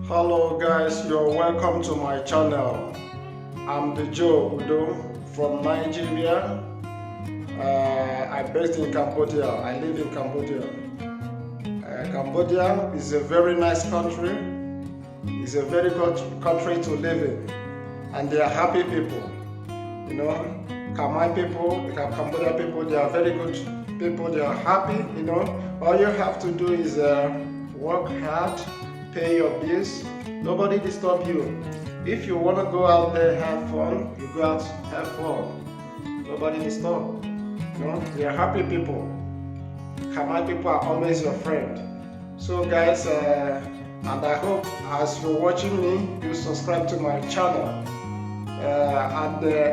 Hello guys, you're welcome to my channel. I'm the Joe Udo from Nigeria. I'm based in Cambodia. I live in Cambodia. Cambodia is a very nice country. It's a very good country to live in, and they are happy people. You know, Khmer people, Cambodia people, they are very good people. They are happy. You know, all you have to do is work hard, pay your bills, nobody disturb you. If you want to go out there have fun, you go out have fun, nobody disturb. You know, they are happy people. Khmer people are always your friend. So guys, and I hope as you're watching me, you subscribe to my channel.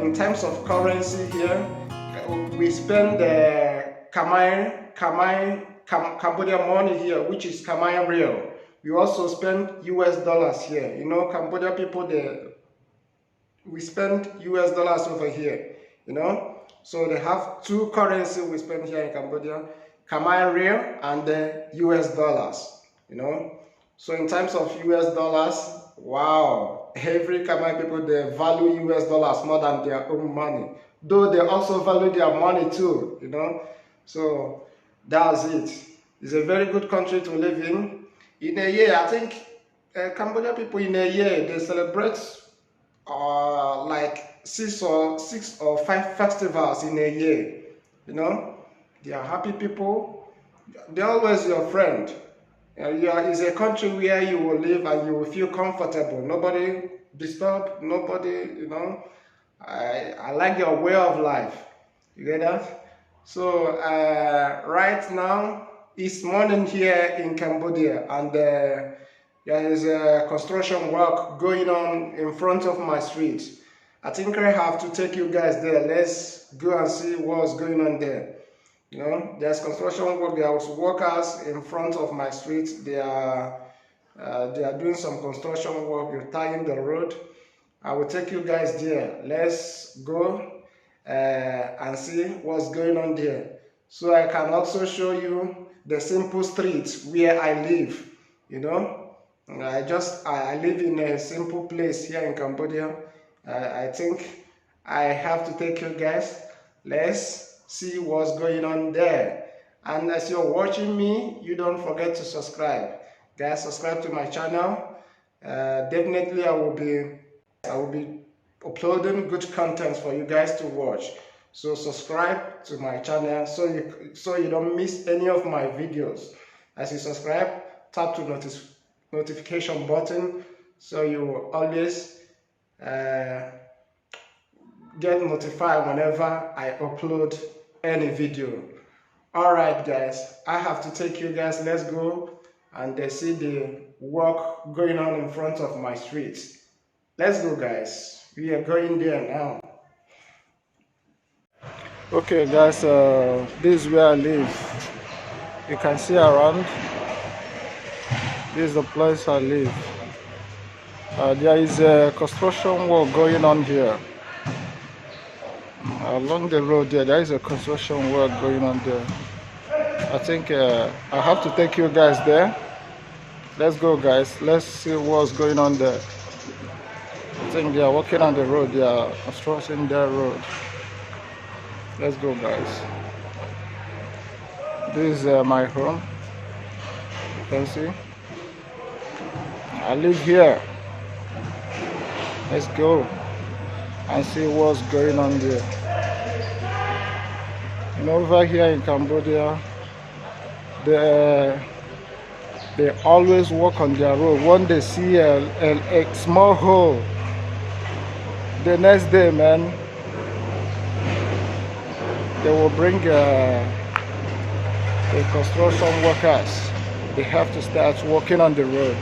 In terms of currency here, we spend Cambodia money here, which is Khmer real. We also spend US dollars here. You know, Cambodia people, we spend US dollars over here, you know. So they have two currency we spend here in Cambodia, Khmer real and the US dollars, you know. So in terms of US dollars, wow, every Khmer people, they value US dollars more than their own money. Though they also value their money too, you know. So that's it. It's a very good country to live in. In a year, I think Cambodia people in a year, they celebrate like six or five festivals in a year. You know, they are happy people. They're always your friend. It's a country where you will live and you will feel comfortable. Nobody disturb, nobody, you know. I like your way of life. You get that? So right now, it's morning here in Cambodia, and there is a construction work going on in front of my street. I think I have to take you guys there. Let's go and see what's going on there. You know, there's construction work. There are workers in front of my street. They are doing some construction work. They're tying the road. I will take you guys there. Let's go and see what's going on there. So I can also show you the simple streets where I live. You know, I live in a simple place here in Cambodia. I think I have to take you guys. Let's see what's going on there. And as you're watching me, you don't forget to subscribe. Guys, subscribe to my channel. Definitely I will be uploading good content for you guys to watch. So subscribe to my channel so you don't miss any of my videos. As you subscribe, tap the notification button so you will always get notified whenever I upload any video. Alright guys, I have to take you guys. Let's go and see the work going on in front of my street. Let's go guys, we are going there now. Okay guys, this is where I live. You can see around. This is the place I live. There is a construction work going on here. Along the road there is a construction work going on there. I think I have to take you guys there. Let's go guys, let's see what's going on there. I think they are working on the road, they are constructing their road. Let's go guys. This is my home. You can see I live here. Let's go and see what's going on there. You know, over here in Cambodia, they always work on their road. When they see a small hole, the next day, man, they will bring the construction workers. They have to start working on the road.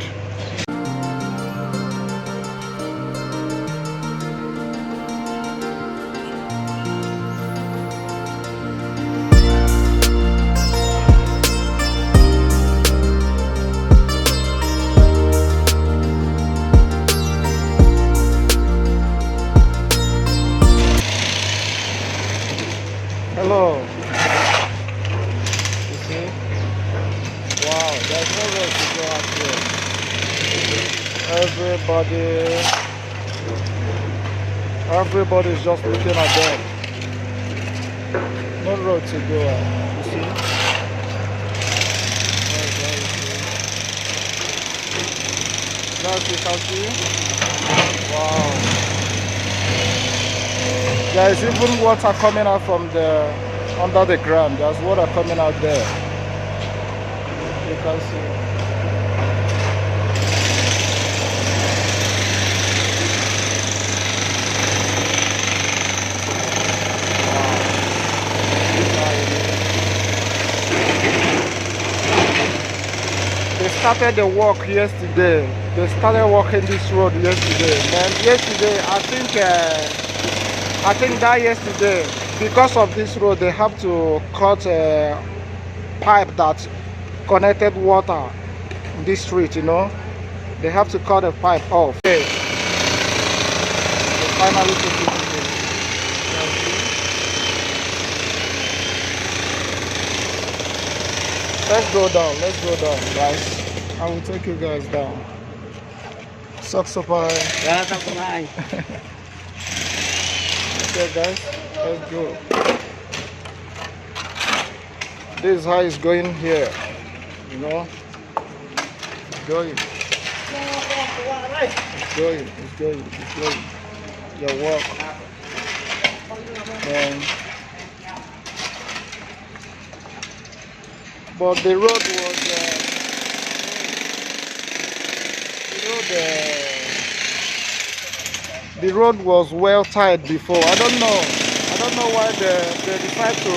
Hello. You see? Wow, there's no road to go out here. Everybody's just looking at them. No road to go at, you see? Guys, you can see? Wow. There is even water coming out from the under the ground. There's water coming out there. You can see. They started the work yesterday. They started working this road yesterday. Man, yesterday, I think that yesterday, because of this road, they have to cut a pipe that connected water in this street, you know. They have to cut a pipe off. Okay. They finally took it. Let's go down, guys. I will take you guys down. Sucks-a-pie. Okay, guys, let's go. This is how it's going here, you know. It's going. Your work. But the road was the road was well tied before. I don't know why they decide to.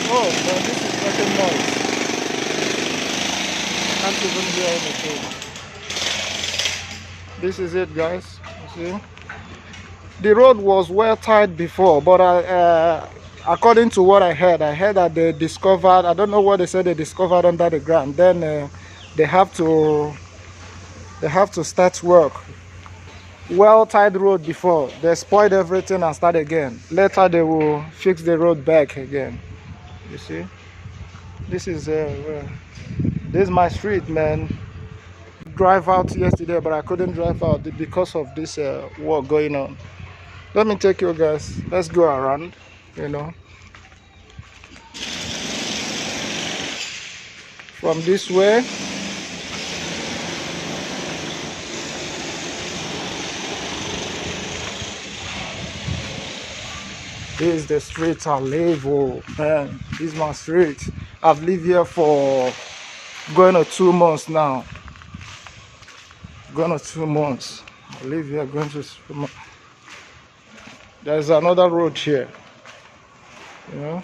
Oh, man, this is making noise. Can't even hear anything. This is it, guys. You see, the road was well tied before, but according to what I heard that they discovered, I don't know what they said they discovered under the ground. Then they have to start work. Well tied road before, they spoiled everything and start again. Later they will fix the road back again. You see, this is my street, man. Drive out yesterday, but I couldn't drive out because of this work going on. Let me take you guys. Let's go around. You know, from this way. This is the street I live. Oh man, this is my street. I've lived here for going on 2 months now. Going on 2 months. I live here going to 2 months. There's another road here. You know,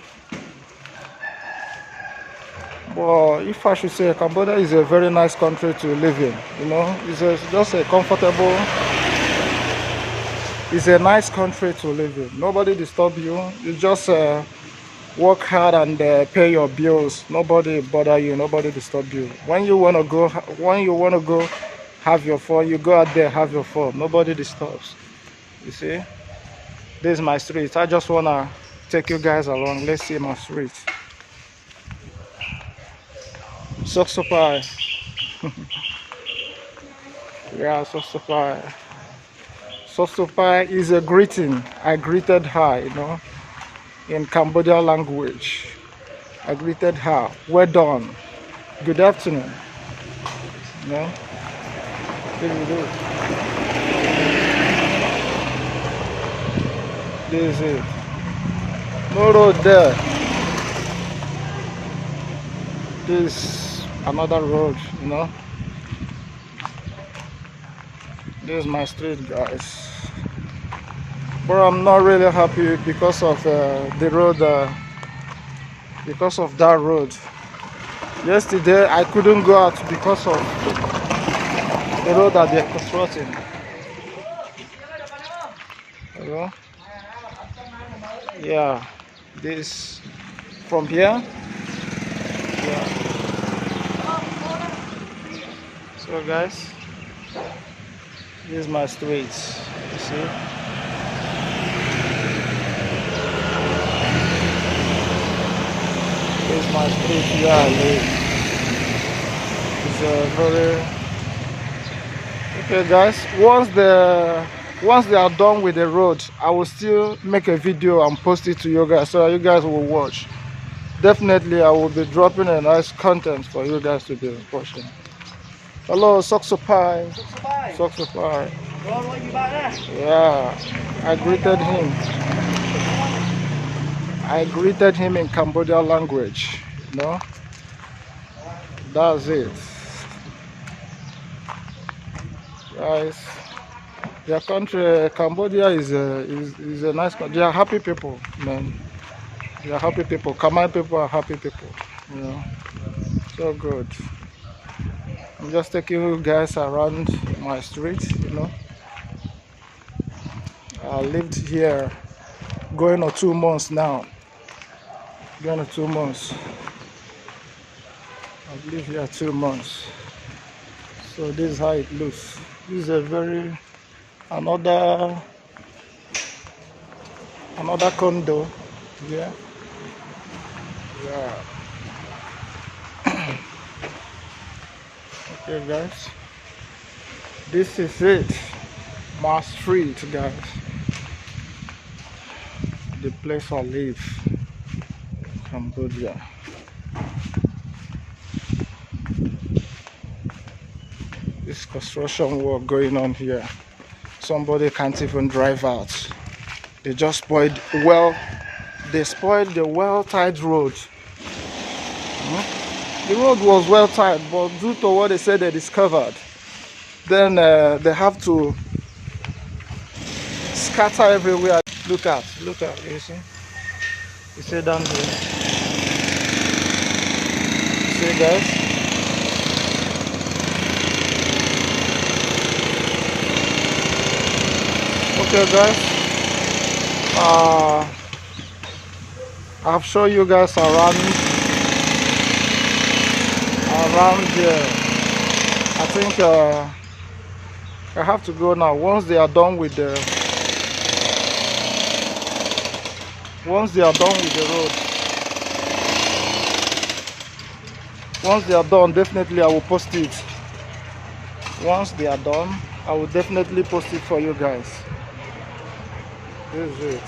but if I should say, Cambodia is a very nice country to live in. You know, just a comfortable. It's a nice country to live in. Nobody disturb you. You just work hard and pay your bills. Nobody bother you. Nobody disturb you. When you wanna go, have your fun. You go out there, have your fun. Nobody disturbs. You see, this is my street. I just wanna take you guys along. Let's see my street. Sucks-a-pie. Yeah, sucks-a-pie. Sucks-a-pie is a greeting. I greeted her, you know, in Cambodian language. I greeted her. Well done. Good afternoon. You know, here we do. This is it. No road there. This another road, you know. This is my street, guys. But I'm not really happy because of the road. Because of that road. Yesterday I couldn't go out because of the road that they're constructing. You know? Yeah, this from here. Yeah. So guys, this is my street. You see? This is my street here I live. It's a very, you Okay guys, once they are done with the road, I will still make a video and post it to you guys so that you guys will watch. Definitely I will be dropping a nice content for you guys to be watching. Hello, Soxopai. Soxopai. Yeah, I greeted him. I greeted him in Cambodian language. You know, that's it. Guys, their country, Cambodia, is a nice country. They are happy people, man. They are happy people. Khmer people are happy people. You know, so good. I'm just taking you guys around my street. You know, I lived here going on 2 months now. Going on 2 months. I've lived here 2 months. So this is how it looks. This is a very another condo. Yeah. Yeah. Okay guys. This is it. My street guys. The place I live. Cambodia. This construction work going on here. Somebody can't even drive out. They just spoiled the well-tied road. The road was well-tied, but due to what they said they discovered, then they have to scatter everywhere. Look at, you see? You see down here? You see guys? Okay guys, I've shown you guys around here. I think I have to go now. Once they are done with the road, once they are done, definitely I will post it. Once they are done, I will definitely post it for you guys. This is it.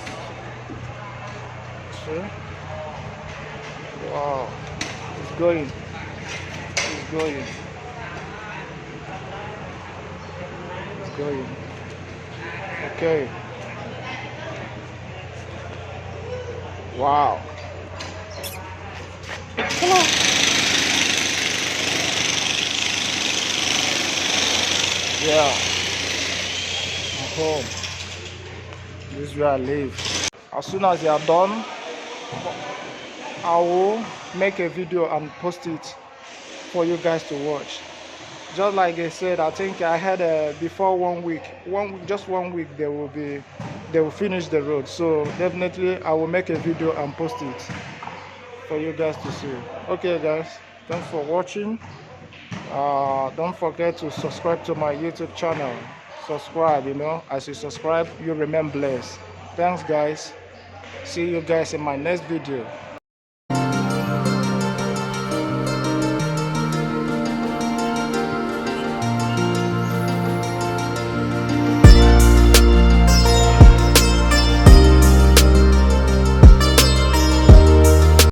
See? Wow. It's going. It's going. It's going. Okay. Wow. Hello. Yeah. I'm home. This is where I live. As soon as they are done, I will make a video and post it for you guys to watch. Just like I said, I think I had before 1 week, just 1 week they will finish the road. So definitely I will make a video and post it for you guys to see. Okay guys, thanks for watching. Don't forget to subscribe to my YouTube channel. Subscribe, you know, as you subscribe you remain blessed. Thanks guys. See you guys in my next video.